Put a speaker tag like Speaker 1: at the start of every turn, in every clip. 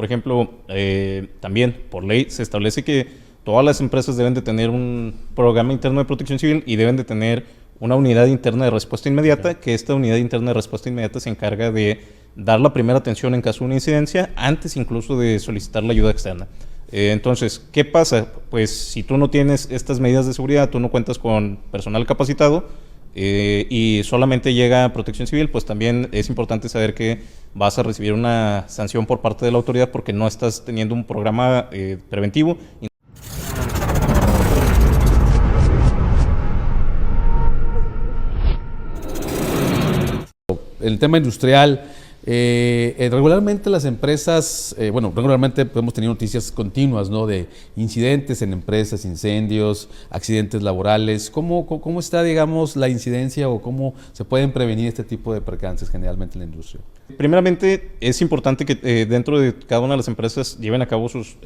Speaker 1: Por ejemplo, también por ley se establece que todas las empresas deben de tener un programa interno de protección civil y deben de tener una unidad interna de respuesta inmediata, que esta unidad interna de respuesta inmediata se encarga de dar la primera atención en caso de una incidencia, antes incluso de solicitar la ayuda externa. Entonces, ¿qué pasa? Pues si tú no tienes estas medidas de seguridad, tú no cuentas con personal capacitado y solamente llega Protección Civil, pues también es importante saber que vas a recibir una sanción por parte de la autoridad porque no estás teniendo un programa preventivo.
Speaker 2: El tema industrial, regularmente las empresas, regularmente hemos tenido noticias continuas, ¿no?, de incidentes en empresas, incendios, accidentes laborales. ¿Cómo está, digamos, la incidencia o cómo se pueden prevenir este tipo de percances generalmente en la industria?
Speaker 1: Primeramente, es importante que dentro de cada una de las empresas lleven a cabo sus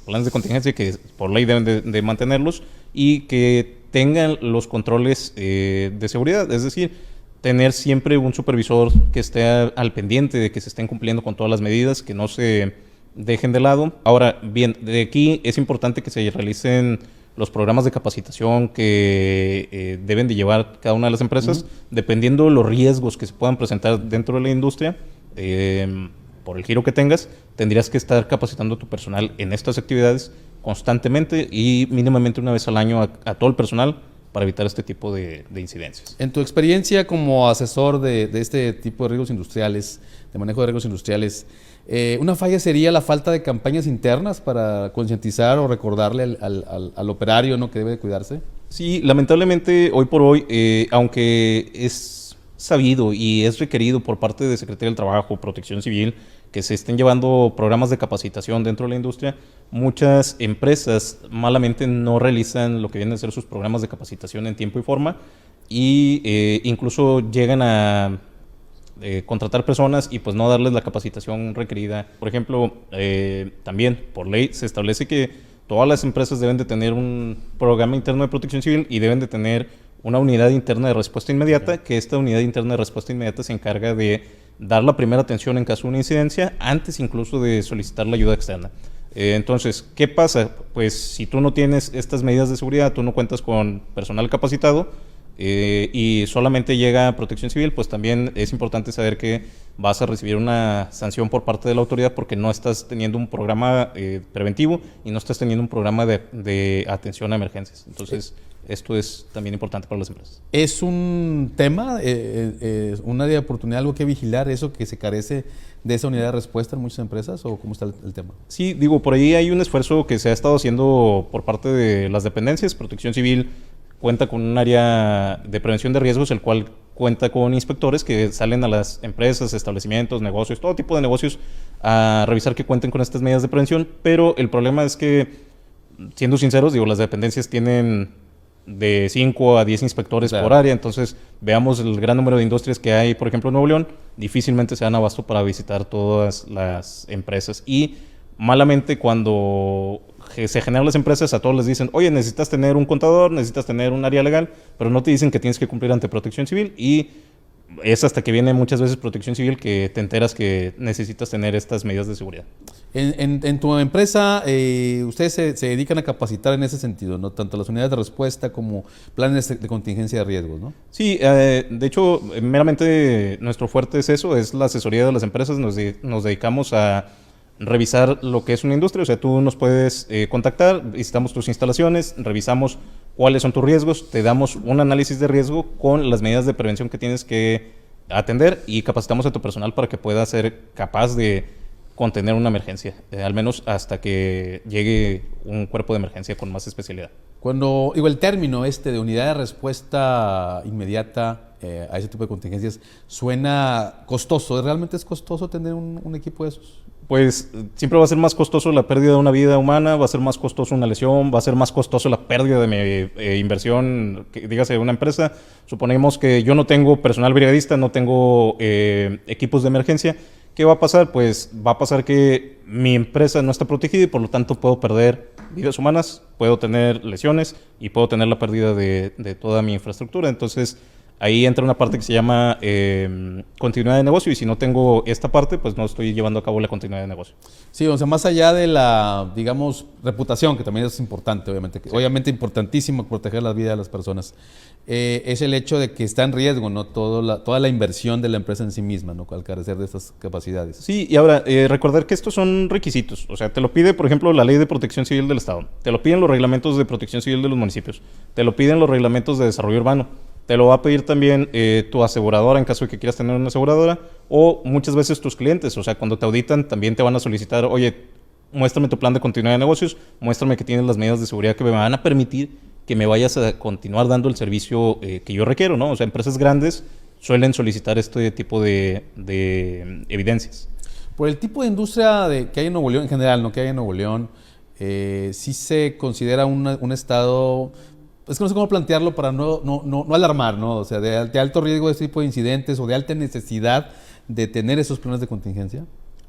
Speaker 1: planes de contingencia, que por ley deben de mantenerlos, y que tengan los controles de seguridad, es decir, tener siempre un supervisor que esté al pendiente de que se estén cumpliendo con todas las medidas, que no se dejen de lado. Ahora, bien, de aquí es importante que se realicen los programas de capacitación que deben de llevar cada una de las empresas, dependiendo de los riesgos que se puedan presentar dentro de la industria. Por el giro que tengas, tendrías que estar capacitando a tu personal en estas actividades constantemente y mínimamente una vez al año a todo el personal, para evitar este tipo de incidencias.
Speaker 2: En tu experiencia como asesor de este tipo de riesgos industriales, de manejo de riesgos industriales, ¿una falla sería la falta de campañas internas para concientizar o recordarle al operario, ¿no?, que debe de cuidarse?
Speaker 1: Sí, lamentablemente hoy por hoy, aunque es sabido y es requerido por parte de Secretaría del Trabajo, Protección Civil, que se estén llevando programas de capacitación dentro de la industria, muchas empresas malamente no realizan lo que vienen a ser sus programas de capacitación en tiempo y forma y incluso llegan a contratar personas y pues no darles la capacitación requerida. Por ejemplo, también por ley se establece que todas las empresas deben de tener un programa interno de protección civil y deben de tener una unidad interna de respuesta inmediata, que esta unidad interna de respuesta inmediata se encarga de dar la primera atención en caso de una incidencia, antes incluso de solicitar la ayuda externa. Entonces, ¿qué pasa? Pues si tú no tienes estas medidas de seguridad, tú no cuentas con personal capacitado y solamente llega Protección Civil, pues también es importante saber que vas a recibir una sanción por parte de la autoridad porque no estás teniendo un programa preventivo y no estás teniendo un programa de atención a emergencias. Entonces, esto es también importante para las empresas.
Speaker 2: ¿Es un tema, un área de oportunidad, algo que vigilar, eso que se carece de esa unidad de respuesta en muchas empresas, o cómo está el tema?
Speaker 1: Sí, digo, por ahí hay un esfuerzo que se ha estado haciendo por parte de las dependencias. Protección Civil cuenta con un área de prevención de riesgos, el cual cuenta con inspectores que salen a las empresas, establecimientos, negocios, todo tipo de negocios, a revisar que cuenten con estas medidas de prevención, pero el problema es que, siendo sinceros, digo, las dependencias tienen de 5 a 10 inspectores por área, entonces veamos el gran número de industrias que hay, por ejemplo, en Nuevo León, difícilmente se dan abasto para visitar todas las empresas y malamente cuando se generan las empresas a todos les dicen, oye, necesitas tener un contador, necesitas tener un área legal, pero no te dicen que tienes que cumplir ante Protección Civil y es hasta que viene muchas veces Protección Civil que te enteras que necesitas tener estas medidas de seguridad.
Speaker 2: En tu empresa, ustedes se dedican a capacitar en ese sentido, ¿no?, tanto las unidades de respuesta como planes de contingencia de riesgos, ¿no?
Speaker 1: Sí, de hecho, meramente nuestro fuerte es eso, es la asesoría de las empresas. Nos dedicamos a revisar lo que es una industria, o sea, tú nos puedes contactar, visitamos tus instalaciones, revisamos cuáles son tus riesgos, te damos un análisis de riesgo con las medidas de prevención que tienes que atender y capacitamos a tu personal para que pueda ser capaz de contener una emergencia, al menos hasta que llegue un cuerpo de emergencia con más especialidad.
Speaker 2: Cuando digo el término de unidad de respuesta inmediata a ese tipo de contingencias, suena costoso. ¿Realmente es costoso tener un equipo de esos?
Speaker 1: Pues siempre va a ser más costoso la pérdida de una vida humana, va a ser más costoso una lesión, va a ser más costoso la pérdida de mi inversión, dígase, de una empresa. Suponemos que yo no tengo personal brigadista, no tengo equipos de emergencia. ¿Qué va a pasar? Pues va a pasar que mi empresa no está protegida y por lo tanto puedo perder vidas humanas, puedo tener lesiones y puedo tener la pérdida de toda mi infraestructura. Entonces, ahí entra una parte que se llama continuidad de negocio, y si no tengo esta parte, pues no estoy llevando a cabo la continuidad de negocio.
Speaker 2: Sí, o sea, más allá de la, digamos, reputación, que también es importante, obviamente,
Speaker 1: Sí.
Speaker 2: obviamente importantísimo proteger la vida de las personas, es el hecho de que está en riesgo, ¿no? Toda la inversión de la empresa en sí misma, ¿no? Al carecer de estas capacidades.
Speaker 1: Sí, y ahora, recordar que estos son requisitos. O sea, te lo pide, por ejemplo, la Ley de Protección Civil del Estado. Te lo piden los reglamentos de protección civil de los municipios. Te lo piden los reglamentos de desarrollo urbano. Te lo va a pedir también tu aseguradora en caso de que quieras tener una aseguradora, o muchas veces tus clientes. O sea, cuando te auditan también te van a solicitar, oye, muéstrame tu plan de continuidad de negocios, muéstrame que tienes las medidas de seguridad que me van a permitir que me vayas a continuar dando el servicio que yo requiero, ¿no? O sea, empresas grandes suelen solicitar este tipo de evidencias.
Speaker 2: Por el tipo de industria que hay en Nuevo León, en general, ¿no? Que hay en Nuevo León, sí se considera un estado, es que no sé cómo plantearlo para no alarmar, ¿no? O sea, de alto riesgo de este tipo de incidentes o de alta necesidad de tener esos planes de contingencia.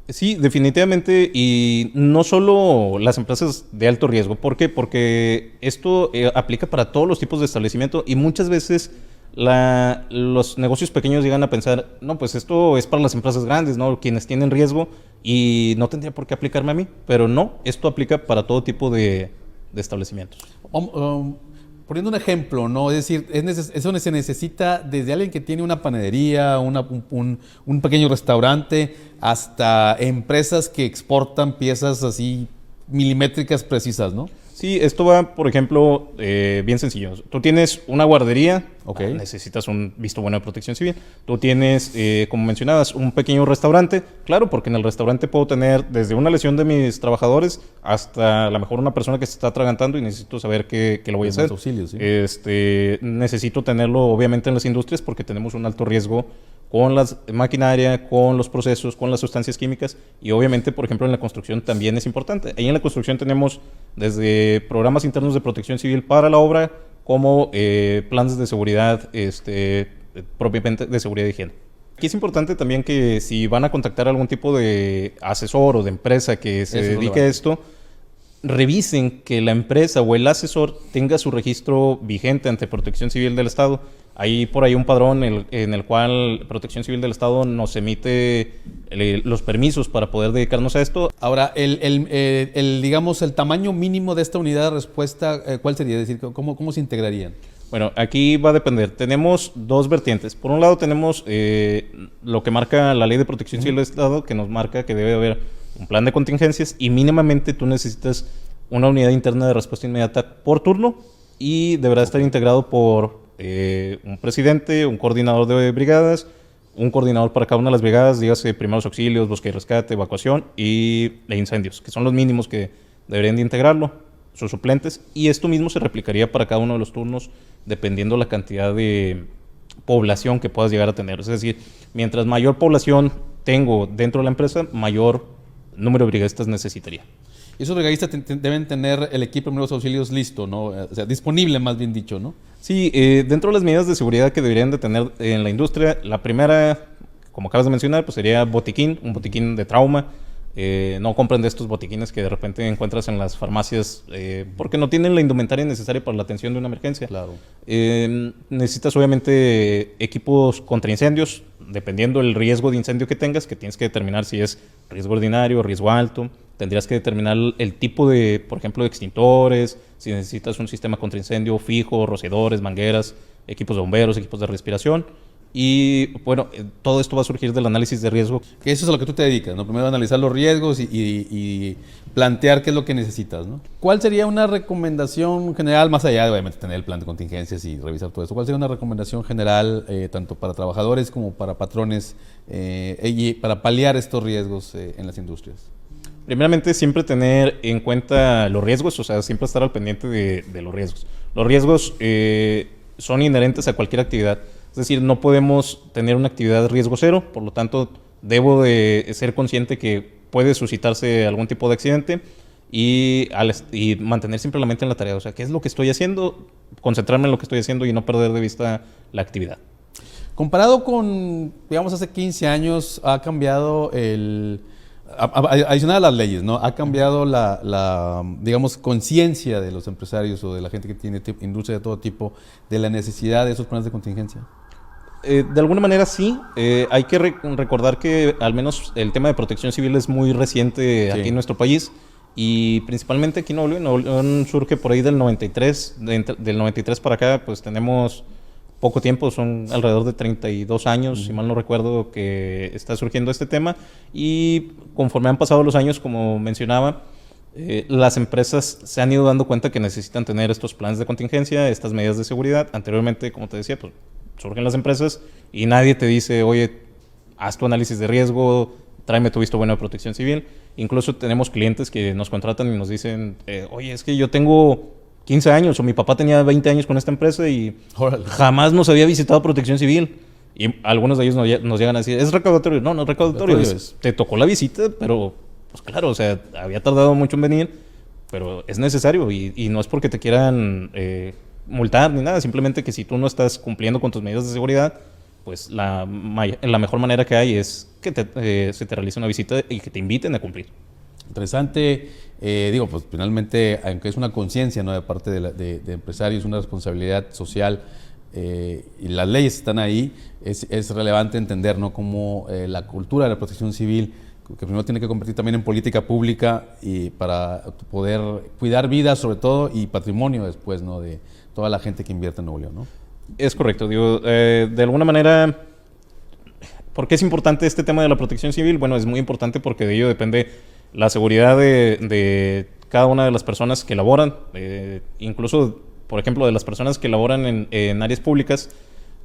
Speaker 1: Sí, definitivamente, y no solo las empresas de alto riesgo. ¿Por qué? Porque esto aplica para todos los tipos de establecimiento, y muchas veces los negocios pequeños llegan a pensar, no, pues esto es para las empresas grandes, ¿no? Quienes tienen riesgo, y no tendría por qué aplicarme a mí, pero no, esto aplica para todo tipo de establecimientos.
Speaker 2: Poniendo un ejemplo, ¿no? Es decir, eso se necesita desde alguien que tiene una panadería, un pequeño restaurante, hasta empresas que exportan piezas así milimétricas precisas, ¿no?
Speaker 1: Sí, esto va, por ejemplo, bien sencillo. Tú tienes una guardería,
Speaker 2: Ok.
Speaker 1: necesitas un visto bueno de protección civil. Tú tienes, como mencionabas, un pequeño restaurante. Claro, porque en el restaurante puedo tener desde una lesión de mis trabajadores hasta a lo mejor una persona que se está atragantando y necesito saber qué lo voy a hacer.
Speaker 2: Auxilios, ¿sí?
Speaker 1: Necesito tenerlo, obviamente, en las industrias porque tenemos un alto riesgo con la maquinaria, con los procesos, con las sustancias químicas, y obviamente, por ejemplo, en la construcción también es importante. Ahí en la construcción tenemos desde programas internos de protección civil para la obra, como planes de seguridad, propiamente de seguridad y higiene. Aquí es importante también que si van a contactar a algún tipo de asesor o de empresa que se dedique a esto, revisen que la empresa o el asesor tenga su registro vigente ante Protección Civil del Estado. Hay por ahí un padrón en el cual Protección Civil del Estado nos emite los permisos para poder dedicarnos a esto.
Speaker 2: Ahora, digamos, el tamaño mínimo de esta unidad de respuesta, ¿cuál sería? Es decir, ¿cómo se integrarían?
Speaker 1: Bueno, aquí va a depender. Tenemos dos vertientes. Por un lado tenemos lo que marca la Ley de Protección Civil del Estado, que nos marca que debe haber un plan de contingencias y mínimamente tú necesitas una unidad interna de respuesta inmediata por turno, y deberá estar integrado por un presidente, un coordinador de brigadas, un coordinador para cada una de las brigadas, dígase primeros auxilios, búsqueda y rescate, evacuación y incendios, que son los mínimos que deberían de integrarlo, sus suplentes, y esto mismo se replicaría para cada uno de los turnos dependiendo la cantidad de población que puedas llegar a tener. Es decir, mientras mayor población tengo dentro de la empresa, mayor número de brigadistas necesitaría.
Speaker 2: Y esos brigadistas deben tener el equipo de primeros auxilios listo, ¿no? O sea, disponible, más bien dicho, ¿no?
Speaker 1: Sí, dentro de las medidas de seguridad que deberían de tener en la industria, la primera, como acabas de mencionar, pues sería botiquín, un botiquín de trauma. No compren de estos botiquines que de repente encuentras en las farmacias porque no tienen la indumentaria necesaria para la atención de una emergencia.
Speaker 2: Claro.
Speaker 1: Necesitas obviamente equipos contra incendios, dependiendo del riesgo de incendio que tengas, que tienes que determinar si es riesgo ordinario o riesgo alto. Tendrías que determinar el tipo de, por ejemplo, de extintores, si necesitas un sistema contra incendio fijo, rociadores, mangueras, equipos de bomberos, equipos de respiración. Y bueno, todo esto va a surgir del análisis de riesgo.
Speaker 2: Que eso es a lo que tú te dedicas, ¿no? Primero analizar los riesgos y plantear qué es lo que necesitas, ¿no? ¿Cuál sería una recomendación general, más allá de obviamente tener el plan de contingencias y revisar todo eso? ¿Cuál sería una recomendación general tanto para trabajadores como para patrones y para paliar estos riesgos en las industrias?
Speaker 1: Primeramente, siempre tener en cuenta los riesgos, o sea, siempre estar al pendiente de los riesgos. Los riesgos son inherentes a cualquier actividad. Es decir, no podemos tener una actividad de riesgo cero, por lo tanto, debo de ser consciente que puede suscitarse algún tipo de accidente y mantener siempre la mente en la tarea. O sea, ¿qué es lo que estoy haciendo? Concentrarme en lo que estoy haciendo y no perder de vista la actividad.
Speaker 2: Comparado con, digamos, hace 15 años, ha cambiado adicional a las leyes, ¿no? Ha cambiado la digamos, conciencia de los empresarios o de la gente que tiene industria de todo tipo de la necesidad de esos planes de contingencia.
Speaker 1: De alguna manera sí. Hay que recordar que al menos el tema de protección civil es muy reciente aquí en nuestro país. Y principalmente aquí en Nuevo León surge por ahí del 93. Del 93 para acá, pues tenemos poco tiempo, son alrededor de 32 años, si mal no recuerdo, que está surgiendo este tema. Y conforme han pasado los años, como mencionaba, las empresas se han ido dando cuenta que necesitan tener estos planes de contingencia, estas medidas de seguridad. Anteriormente, como te decía, pues surgen las empresas y nadie te dice, oye, haz tu análisis de riesgo, tráeme tu visto bueno de protección civil. Incluso tenemos clientes que nos contratan y nos dicen, oye, es que yo tengo 15 años o mi papá tenía 20 años con esta empresa y jamás nos había visitado protección civil. Y algunos de ellos nos llegan a decir, ¿es recaudatorio? No, no es recaudatorio. Te tocó la visita, pero pues claro, o sea, había tardado mucho en venir, pero es necesario y no es porque te quieran multar ni nada, simplemente que si tú no estás cumpliendo con tus medidas de seguridad, pues la mejor manera que hay es que se te realice una visita y que te inviten a cumplir.
Speaker 2: Interesante, digo, pues finalmente, aunque es una conciencia, ¿no?, de parte de empresarios, una responsabilidad social, y las leyes están ahí, es relevante entender, ¿no?, cómo la cultura de la protección civil, que primero tiene que convertir también en política pública y para poder cuidar vidas sobre todo y patrimonio después, ¿no?, de toda la gente que invierte en Nuevo León, ¿no?
Speaker 1: Es correcto, digo, de alguna manera, ¿por qué es importante este tema de la protección civil? Bueno, es muy importante porque de ello depende la seguridad de cada una de las personas que laboran, incluso, por ejemplo, de las personas que laboran en áreas públicas,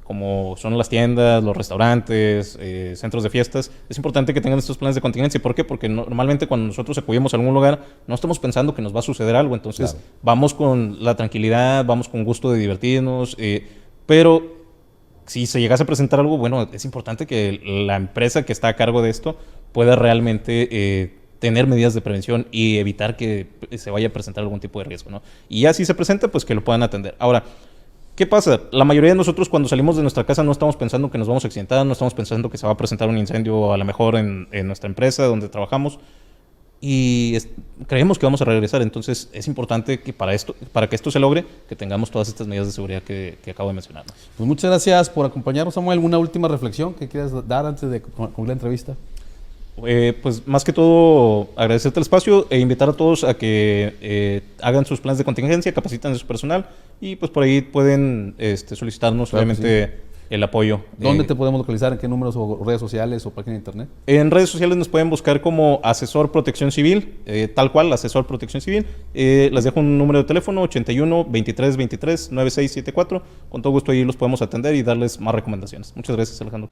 Speaker 1: como son las tiendas, los restaurantes, centros de fiestas. Es importante que tengan estos planes de contingencia. ¿Por qué? Porque normalmente cuando nosotros acudimos a algún lugar no estamos pensando que nos va a suceder algo, entonces vamos con la tranquilidad, vamos con gusto de divertirnos, pero si se llegase a presentar algo, bueno, es importante que la empresa que está a cargo de esto pueda realmente tener medidas de prevención y evitar que se vaya a presentar algún tipo de riesgo, ¿no? Y ya si se presenta, pues que lo puedan atender. Ahora, ¿qué pasa? La mayoría de nosotros cuando salimos de nuestra casa no estamos pensando que nos vamos a accidentar, no estamos pensando que se va a presentar un incendio a lo mejor en nuestra empresa donde trabajamos y creemos que vamos a regresar. Entonces es importante que para que esto se logre, que tengamos todas estas medidas de seguridad que acabo de mencionar.
Speaker 2: Pues muchas gracias por acompañarnos, Samuel. ¿Alguna última reflexión que quieras dar antes de concluir la entrevista?
Speaker 1: Pues más que todo agradecerte el espacio e invitar a todos a que hagan sus planes de contingencia, capaciten a su personal y pues por ahí pueden solicitarnos obviamente el apoyo.
Speaker 2: ¿Dónde te podemos localizar? ¿En qué números o redes sociales o página de internet?
Speaker 1: En redes sociales nos pueden buscar como Asesor Protección Civil, tal cual, Asesor Protección Civil. Les dejo un número de teléfono, 81 23 23 9674. Con todo gusto ahí los podemos atender y darles más recomendaciones. Muchas gracias, Alejandro.